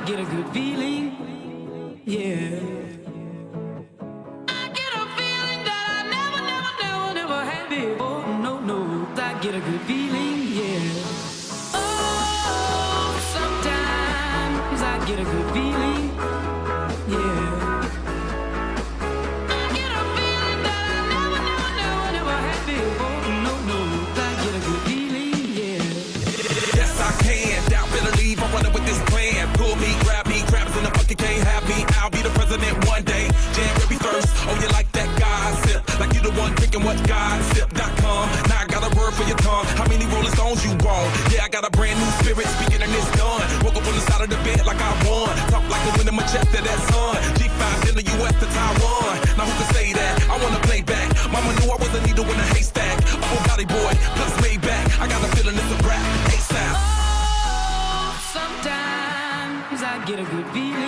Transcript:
get a good feeling, yeah. I get a feeling that I never had before. No, no, I get a good feeling, yeah. Oh, sometimes I get a good feeling, yeah. I get a feeling that I never had before. No, no, I get a good feeling, yeah. Yes, I can. Doubt, better leave. I'm running with this plan. Pull me, grab me, crabs in the bucket can't have me. I'll be the president one day. January 1st. Oh, you like that gossip? Like you the one drinking what gossip.com. Now I got a word for your tongue. How many Rolling Stones you want? Yeah, I got a brand new spirit speaking and it's done. Woke up on the side of the bed like I won. Talk like the wind in my chest to that sun. G5 in the US to Taiwan. Now who can say that? I wanna play back. Mama knew I was a needle in a haystack. A Bugatti boy, plus way back. I got a feeling it's a rap. ASAP. Oh, sometimes I get a good feeling.